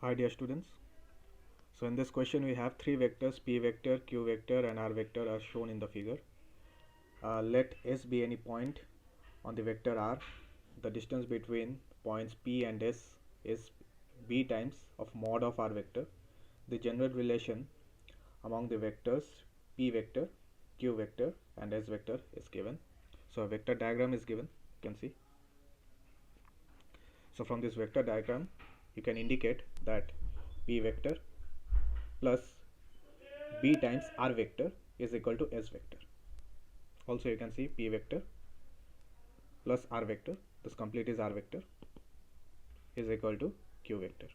Hi dear students. So in this question we have three vectors p vector, q vector and r vector are shown in the figure. Let S be any point on the vector r. The distance between points p and S is b times of mod of r vector. The general relation among the vectors p vector, q vector and S vector is given. So a vector diagram is given, you can see. So from this vector diagram you can indicate that p vector plus b times r vector is equal to S vector. Also you can see p vector plus r vector, this complete is r vector, is equal to q vector.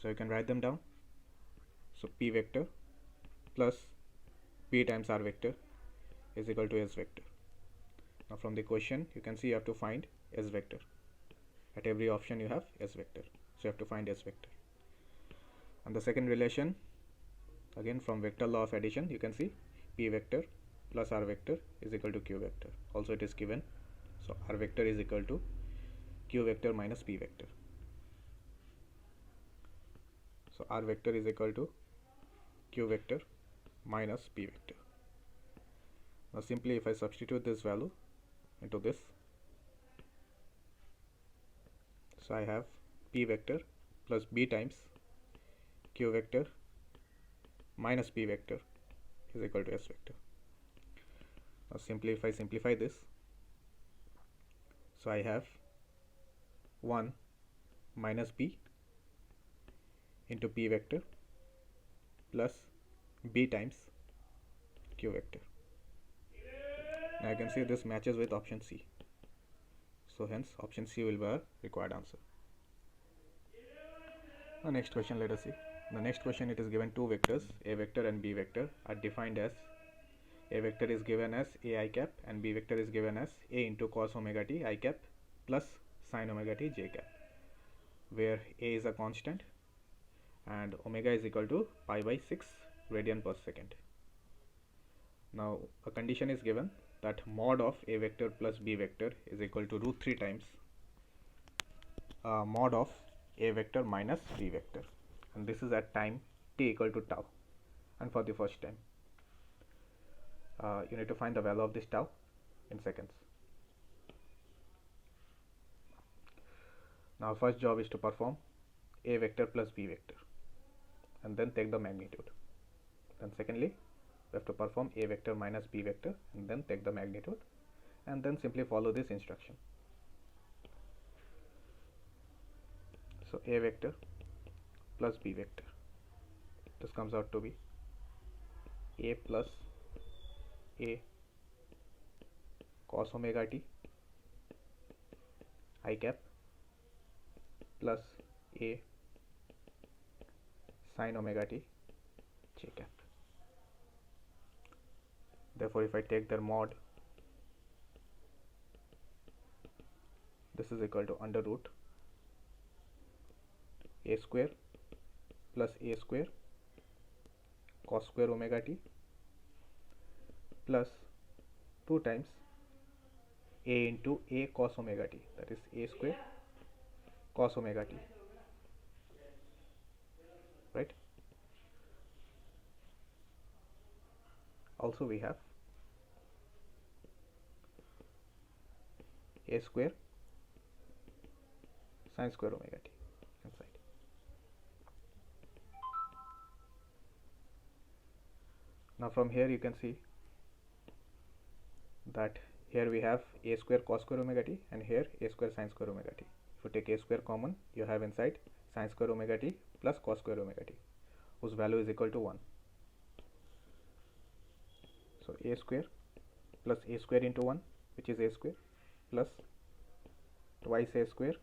So you can write them down. So p vector plus b times r vector is equal to S vector. Now from the question you can see you have to find S vector. At every option you have S vector, so you have to find S vector. And the second relation, again from vector law of addition, you can see p vector plus r vector is equal to q vector. Also it is given. So r vector is equal to q vector minus p vector. So r vector is equal to q vector minus p vector. Now simply if I substitute this value into this, so I have p vector plus b times q vector minus p vector is equal to S vector. Now simply if I simplify this, so I have 1 minus b into p vector plus b times q vector. Now you can see this matches with option C. So hence option C will be our required answer. The next question, let us see. The next question, it is given two vectors, a vector and b vector, are defined as a vector is given as a I cap and b vector is given as a into cos omega t I cap plus sin omega t j cap, where a is a constant and omega is equal to pi by 6 radian per second. Now a condition is given that mod of a vector plus b vector is equal to root 3 times mod of a vector minus b vector, and this is at time t equal to tau, and for the first time. You need to find the value of this tau in seconds. Now first job is to perform a vector plus b vector and then take the magnitude. Then secondly we have to perform a vector minus b vector and then take the magnitude, and then simply follow this instruction. So a vector plus b vector, this comes out to be a plus a cos omega t I cap plus a sin omega t j cap. Therefore if I take their mod, this is equal to under root a square plus a square cos square omega t plus 2 times a into a cos omega t, that is a square cos omega t, right? Also we have a square sin square omega t inside. Now from here you can see that here we have a square cos square omega t and here a square sin square omega t. If you take a square common, you have inside sin square omega t plus cos square omega t, whose value is equal to 1. So a square plus a square into 1, which is a square, plus twice a square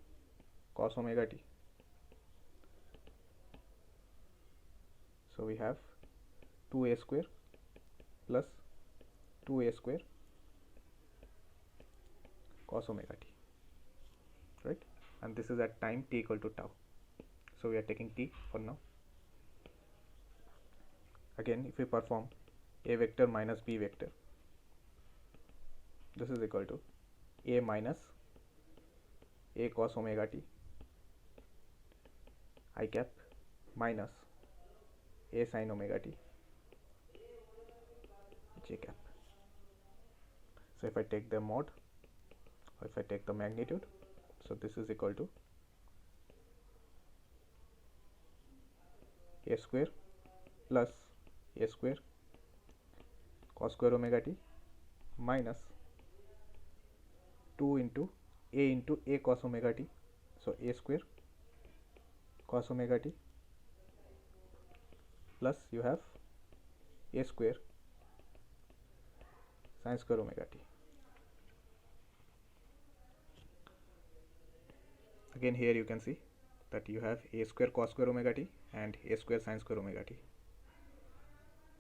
cos omega t. So we have 2a square plus 2a square cos omega t, right? And this is at time t equal to tau. So we are taking t for now. Again, if we perform a vector minus b vector, this is equal to a minus a cos omega t I cap minus a sin omega t j cap. So if I take the mod, or if I take the magnitude, so this is equal to a square plus a square cos square omega t minus 2 into a cos omega t, so a square cos omega t plus you have a square sin square omega t. Again here you can see that you have a square cos square omega t and a square sin square omega t.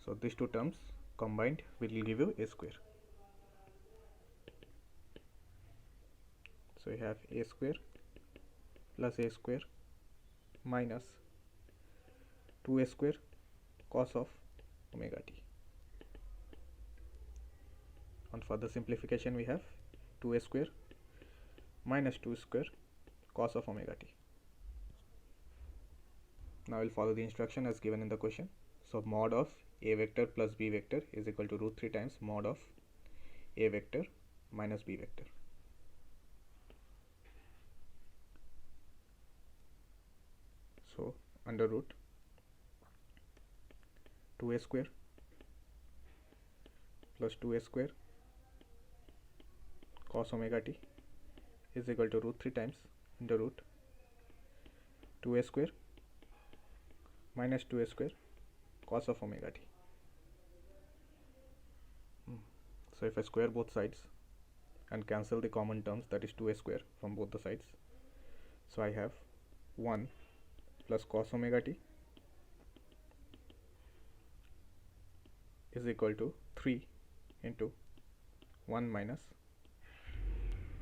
So these two terms combined will give you a square. So you have a square plus a square minus 2a square cos of omega t. On further simplification we have 2a square minus 2 square cos of omega t. Now we'll follow the instruction as given in the question. So mod of a vector plus b vector is equal to root 3 times mod of a vector minus b vector. So under root 2a square plus 2a square cos omega t is equal to root 3 times under root 2a square minus 2a square cos of omega t. So if I square both sides and cancel the common terms, that is 2a square from both the sides, so I have 1 plus cos omega t is equal to 3 into 1 minus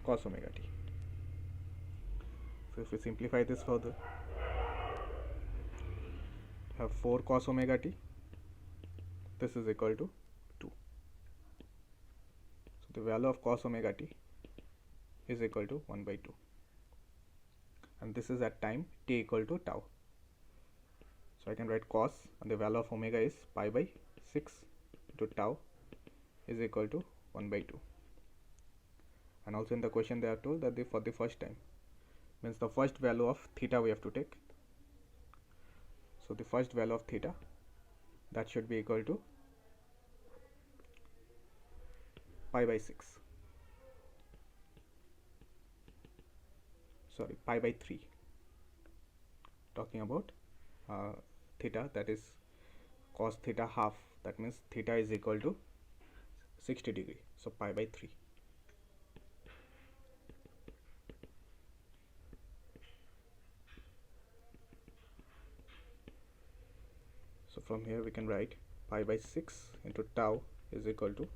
cos omega t. So if we simplify this further, have 4 cos omega t, this is equal to 2. So the value of cos omega t is equal to 1 by 2, and this is at time t equal to tau. So I can write cos, and the value of omega is pi by 6 into tau is equal to 1 by 2. And also in the question they are told that for the first time, means the first value of theta we have to take. So the first value of theta, that should be equal to pi by 6, sorry, pi by 3, talking about theta, that is cos theta half, that means theta is equal to 60 degree, so pi by 3. So from here we can write pi by 6 into tau is equal to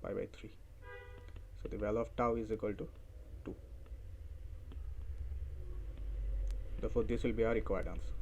pi by 3. So the value of tau is equal to 2. Therefore this will be our required answer.